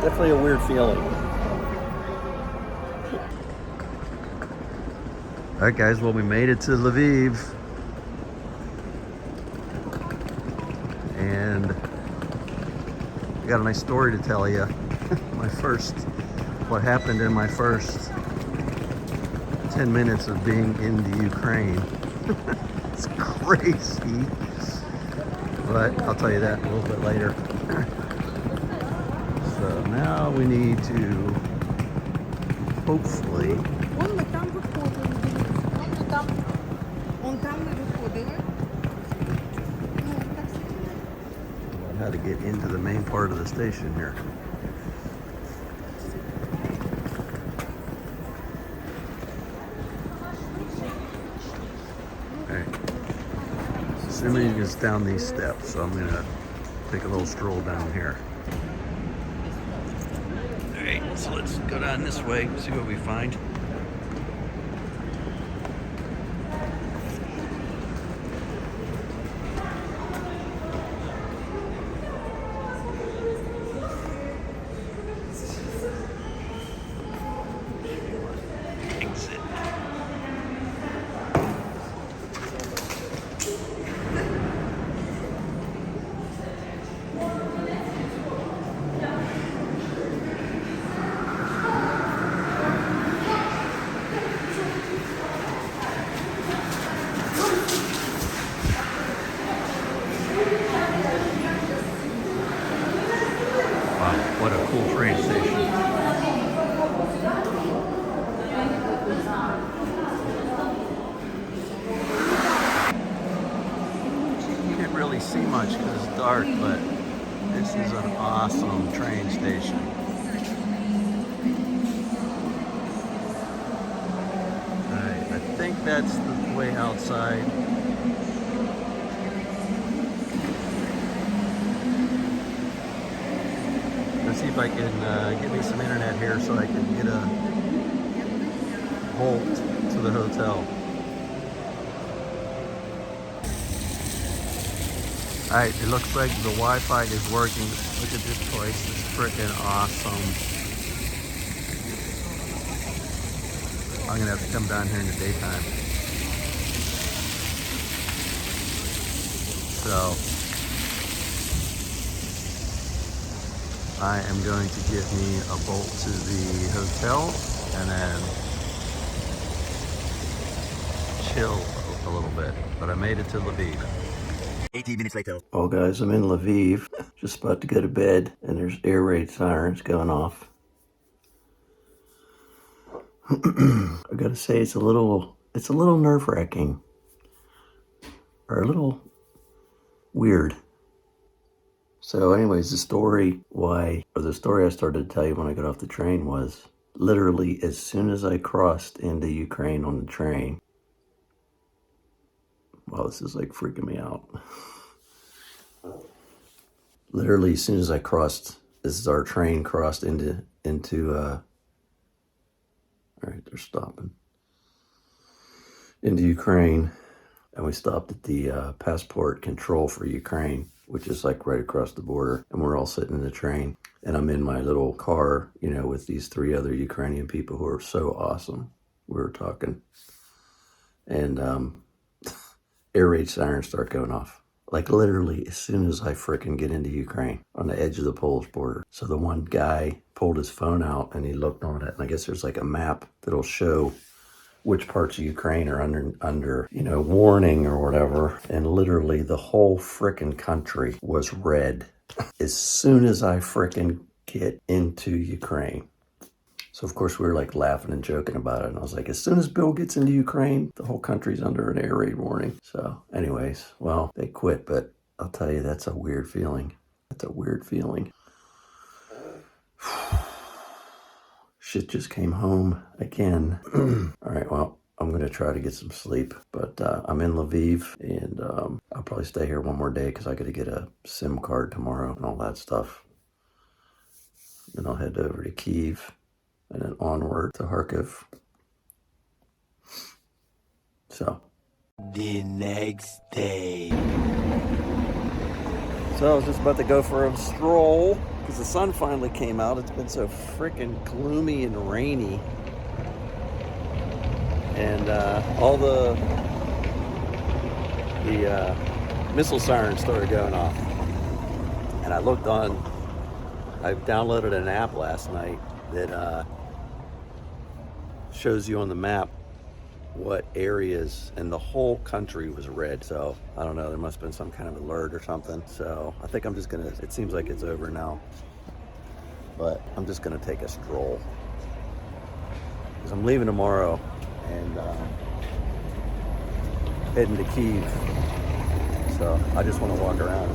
Definitely a weird feeling. Alright guys, well we made it to Lviv. And I got a nice story to tell you. What happened in my first 10 minutes of being in the Ukraine. It's crazy. But I'll tell you that a little bit later. So now we need to hopefully how to get into the main part of the station here. Assuming it's down these steps, so I'm gonna take a little stroll down here. Alright, so let's go down this way, see what we find. Exit. What a cool train station. You can't really see much because it's dark, but this is an awesome train station. Alright, I think that's the way outside. Let's see if I can get me some internet here so I can get a Bolt to the hotel. Alright, it looks like the Wi-Fi is working. Look at this place, it's freaking awesome. I'm gonna have to come down here in the daytime. So I am going to get me a Bolt to the hotel and then chill a little bit. But I made it to Lviv. 18 minutes later. Well guys, I'm in Lviv, just about to go to bed, and there's air raid sirens going off. I gotta say, it's a little nerve-wracking. Or a little weird. So anyways, the story I started to tell you when I got off the train was literally as soon as I crossed into Ukraine on the train. Wow, this is like freaking me out. Literally as soon as our train crossed into all right, they're stopping. Into Ukraine, and we stopped at the passport control for Ukraine, which is like right across the border, and we're all sitting in the train, and I'm in my little car, you know, with these 3 other Ukrainian people who are so awesome. We were talking, and air raid sirens start going off. Like literally as soon as I frickin' get into Ukraine on the edge of the Polish border. So the one guy pulled his phone out and he looked on it, and I guess there's like a map that'll show which parts of Ukraine are under, you know, warning or whatever. And literally the whole frickin' country was red as soon as I frickin' get into Ukraine. So of course we were like laughing and joking about it. And I was like, as soon as Bill gets into Ukraine, the whole country's under an air raid warning. So anyways, well, they quit, but I'll tell you, that's a weird feeling. That's a weird feeling. Shit just came home again. All right, well, I'm going to try to get some sleep, but I'm in Lviv, and I'll probably stay here one more day because I got to get a SIM card tomorrow and all that stuff. Then I'll head over to Kyiv and then onward to Kharkiv. So. The next day. So I was just about to go for a stroll because the sun finally came out. It's been so freaking gloomy and rainy. And all the missile sirens started going off. And I downloaded an app last night that shows you on the map what areas, and the whole country was red. So I don't know, there must have been some kind of alert or something. So I think I'm just gonna, it seems like it's over now, but I'm just gonna take a stroll because I'm leaving tomorrow and heading to Kyiv. So I just want to walk around,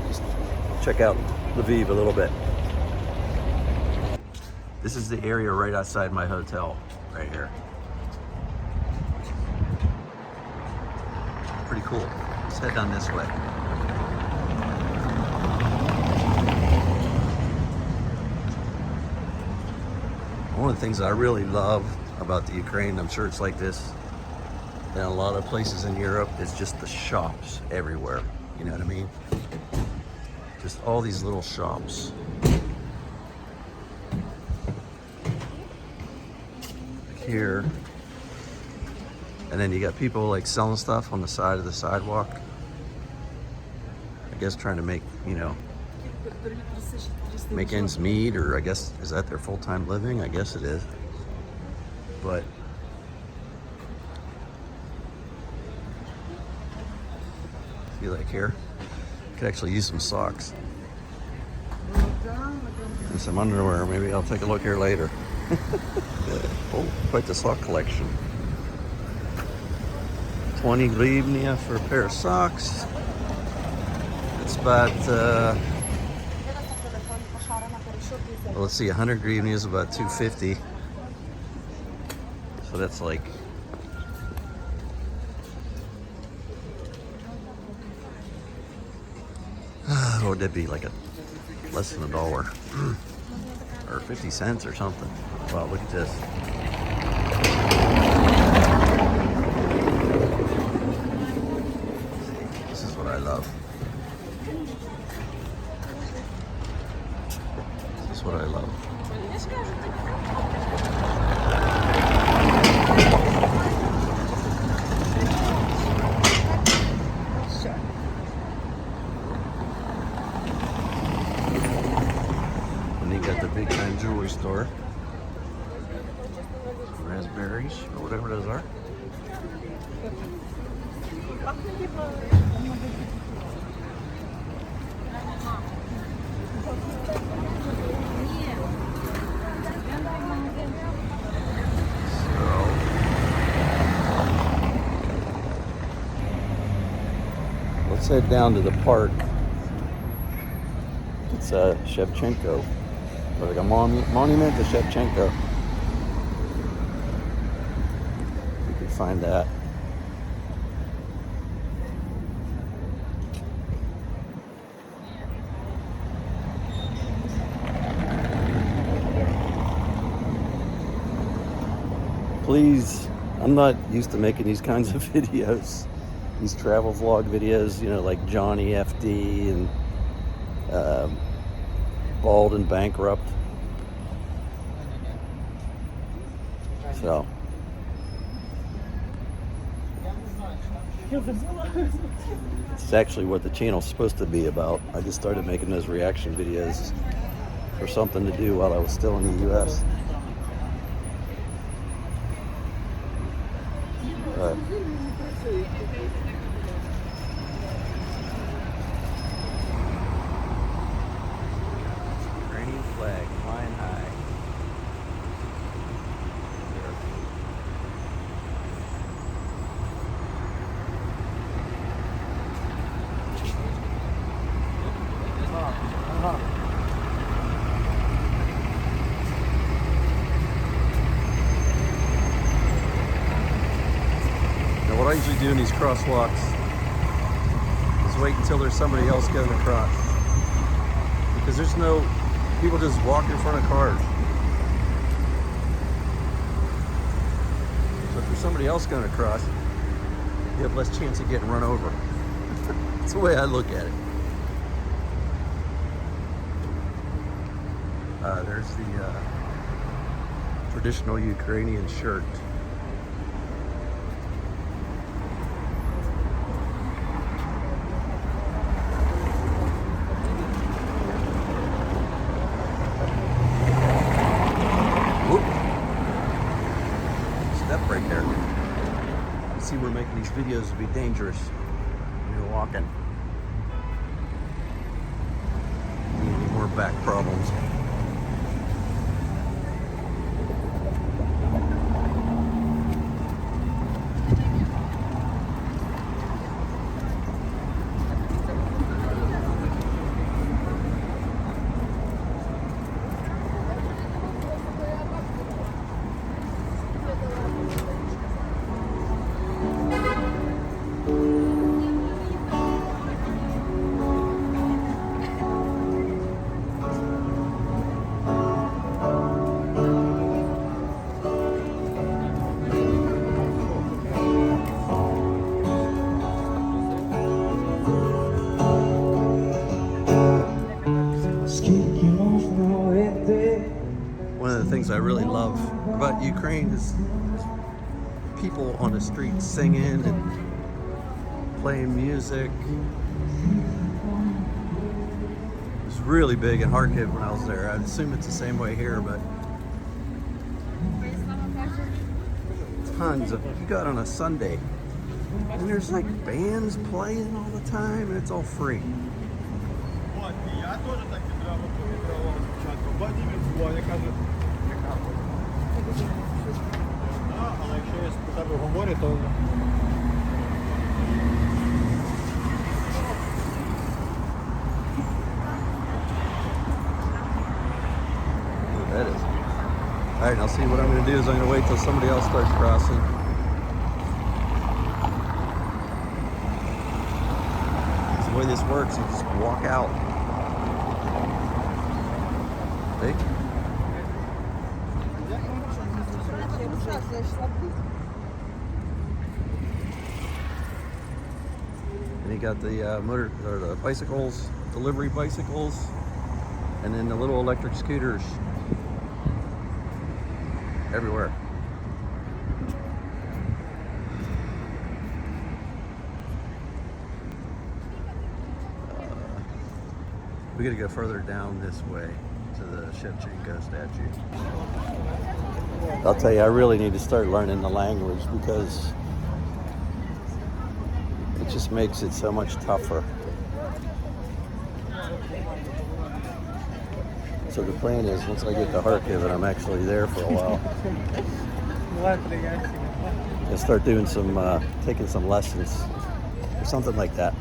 just check out Lviv a little bit. This is the area right outside my hotel, right here. Pretty cool. Let's head down this way. One of the things I really love about the Ukraine, I'm sure it's like this in a lot of places in Europe, is just the shops everywhere. You know what I mean? Just all these little shops. Like here. And then you got people like selling stuff on the side of the sidewalk. I guess trying to make, you know, make ends meet, or I guess, is that their full-time living? I guess it is. But see, like here, could actually use some socks and some underwear. Maybe I'll take a look here later. Oh, quite the sock collection. 20 hryvnia for a pair of socks. It's about, well, let's see, 100 hryvnia is about 250. So that's like, what would that be, like less than $1 or 50 cents or something. Wow, look at this. This is what I love. This is what I love. And you got the big time jewelry store. Raspberries, or whatever those are. Let's head down to the park. It's Shevchenko, or like a monument to Shevchenko. We can find that. Please, I'm not used to making these kinds of videos, these travel vlog videos, you know, like Johnny FD and Bald and Bankrupt. So it's actually what the channel's supposed to be about. I just started making those reaction videos for something to do while I was still in the US. Ukrainian flag flying high. What I usually do in these crosswalks is wait until there's somebody else going across, because there's no, people just walk in front of cars. So if there's somebody else going across, you have less chance of getting run over. That's the way I look at it. There's the traditional Ukrainian shirt. Whoop. Step right there. You see, we're making these videos to be dangerous when you're walking. Any more back problems? One of the things I really love about Ukraine is people on the street singing and playing music. It was really big in Kyiv when I was there. I assume it's the same way here, but tons of, you got on a Sunday and there's like bands playing all the time and it's all free. That is. All right, now see what I'm going to do is I'm going to wait till somebody else starts crossing. That's the way this works. You just walk out. See? And you got the motor or the bicycles, delivery bicycles, and then the little electric scooters everywhere. We got to go further down this way to the Shevchenko statue. I'll tell you, I really need to start learning the language because it just makes it so much tougher. So the plan is, once I get to Kharkiv and I'm actually there for a while, I'll start doing some, taking some lessons or something like that.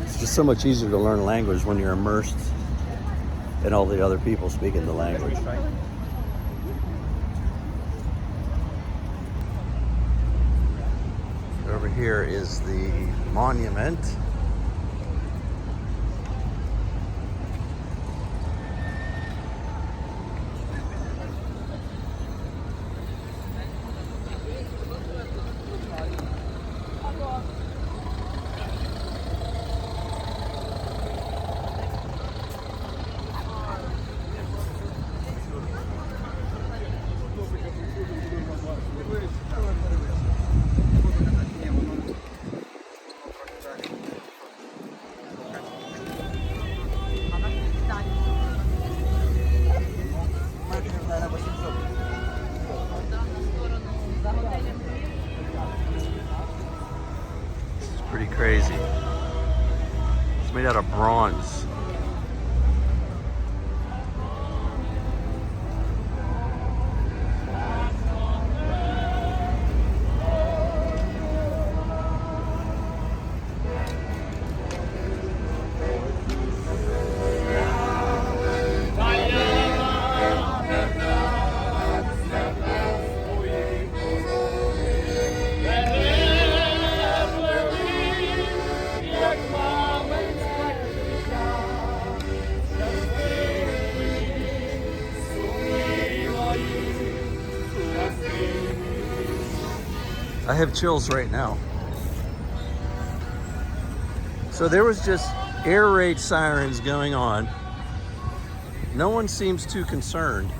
It's just so much easier to learn a language when you're immersed in all the other people speaking the language. Over here is the monument. Pretty crazy. It's made out of bronze. I have chills right now. So there was just air raid sirens going on. No one seems too concerned,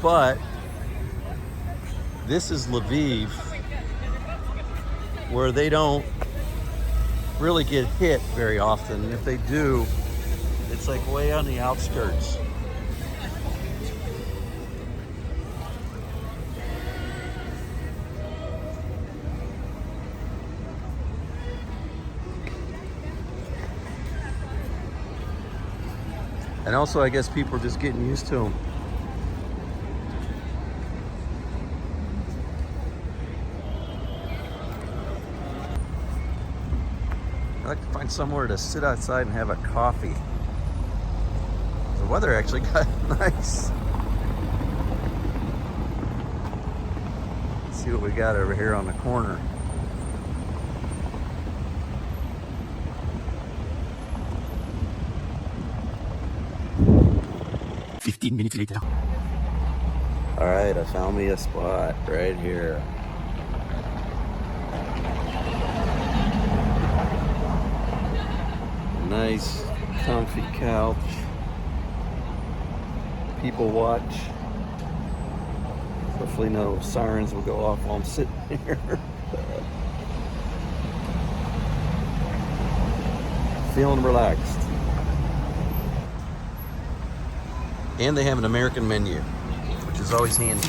but this is Lviv, where they don't really get hit very often. And if they do, it's like way on the outskirts. And also, I guess people are just getting used to them. I like to find somewhere to sit outside and have a coffee. The weather actually got nice. Let's see what we got over here on the corner. Minutes later. All right, I found me a spot right here. Nice, comfy couch. People watch. Hopefully no sirens will go off while I'm sitting here. Feeling relaxed. And they have an American menu, which is always handy.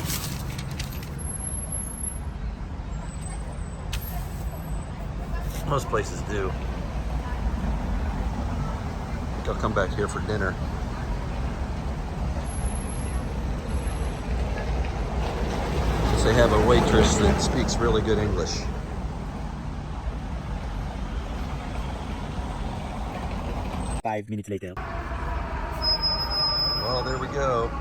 Most places do. I think I'll come back here for dinner. Because they have a waitress that speaks really good English. Five minutes later. Well, there we go.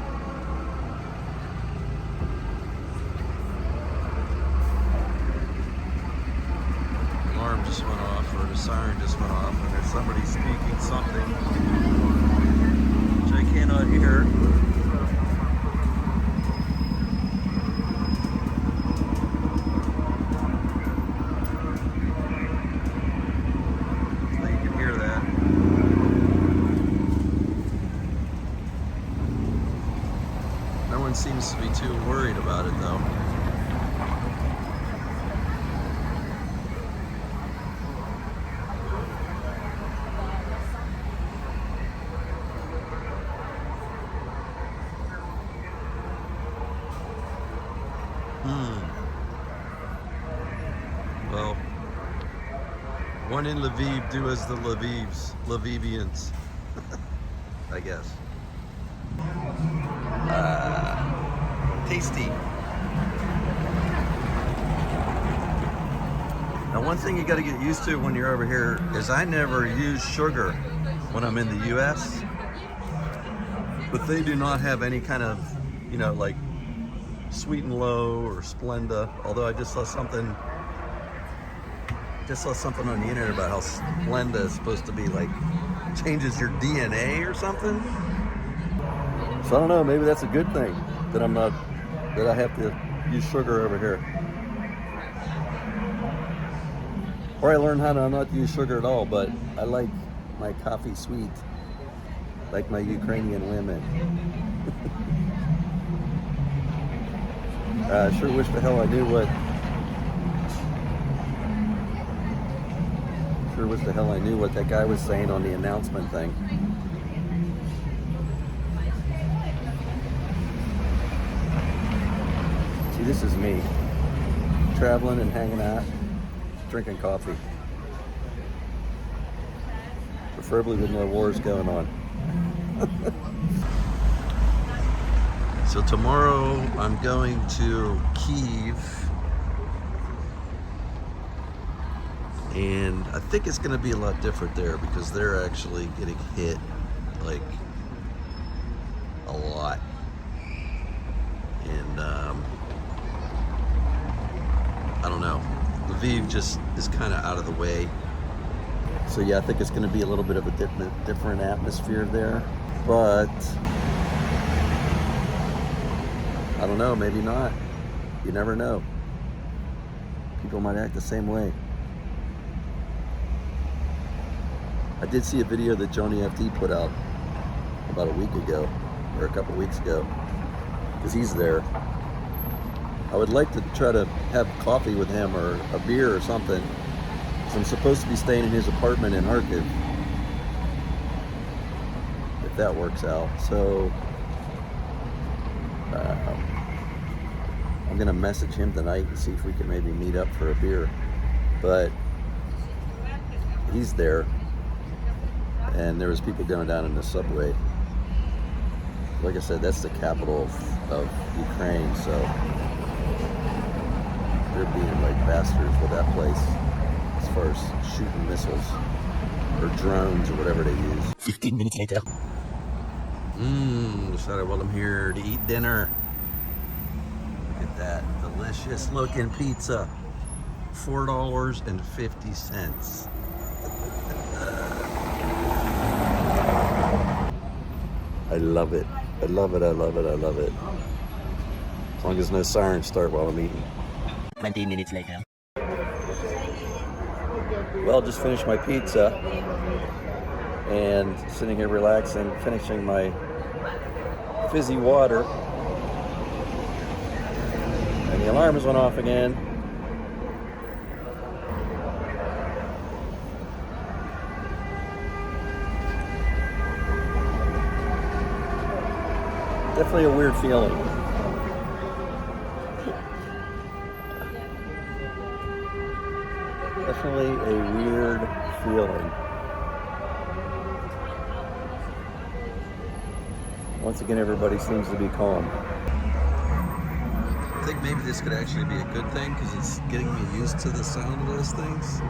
Alarm just went off, or the siren just went off, and there's somebody speaking something which I cannot hear. So you can hear that. No one seems to be too worried about it, though. Well, one in Lviv do as the Lvivians, I guess. Tasty. Now, one thing you got to get used to when you're over here is I never use sugar when I'm in the U.S., but they do not have any kind of, you know, like Sweet and Low or Splenda. Although I just saw something on the internet about how Splenda is supposed to be like changes your DNA or something. So I don't know, maybe that's a good thing that I have to use sugar over here. Or I learned how to not use sugar at all, but I like my coffee sweet, like my Ukrainian women. I sure wish the hell I knew what that guy was saying on the announcement thing. See, this is me, traveling and hanging out, drinking coffee. Preferably with no wars going on. So tomorrow I'm going to Kyiv, and I think it's going to be a lot different there because they're actually getting hit like a lot. And I don't know, Lviv just is kind of out of the way. So yeah, I think it's going to be a little bit of a different atmosphere there, but I don't know, maybe not. You never know. People might act the same way. I did see a video that Johnny FT put out about a week ago, or a couple weeks ago, because he's there. I would like to try to have coffee with him or a beer or something. So I'm supposed to be staying in his apartment in Kyiv, if that works out. So I'm gonna message him tonight and see if we can maybe meet up for a beer. But he's there, and there was people going down in the subway. Like I said, that's the capital of Ukraine, so they're being like bastards with that place as far as shooting missiles or drones or whatever they use. 15 minutes later. Decided while I'm here to eat dinner. Look at that delicious looking pizza. $4.50. I love it. I love it. I love it. I love it. As long as no sirens start while I'm eating. 20 minutes later. Well, just finished my pizza and sitting here relaxing, finishing my fizzy water. And the alarms went off again. Definitely a weird feeling. Definitely a weird feeling. Once again, everybody seems to be calm. I think maybe this could actually be a good thing because it's getting me used to the sound of those things.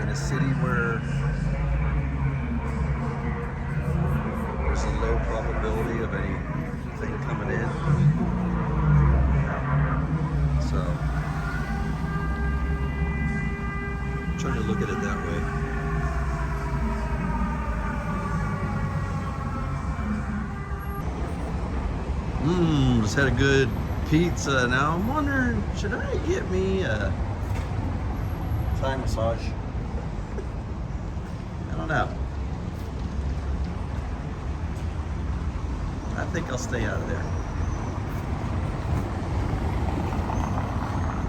In a city where there's a low probability of anything coming in. So, I'm trying to look at it that way. Just had a good pizza. Now I'm wondering, should I get me a Thai massage? I don't know. I think I'll stay out of there.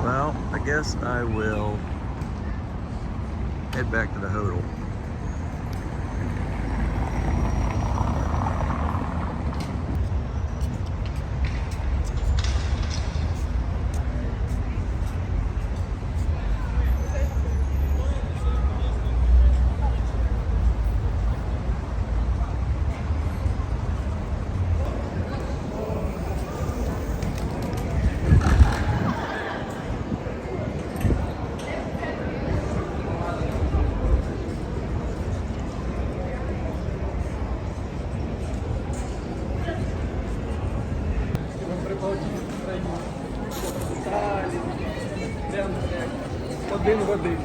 Well, I guess I will head back to the hotel. Один в один.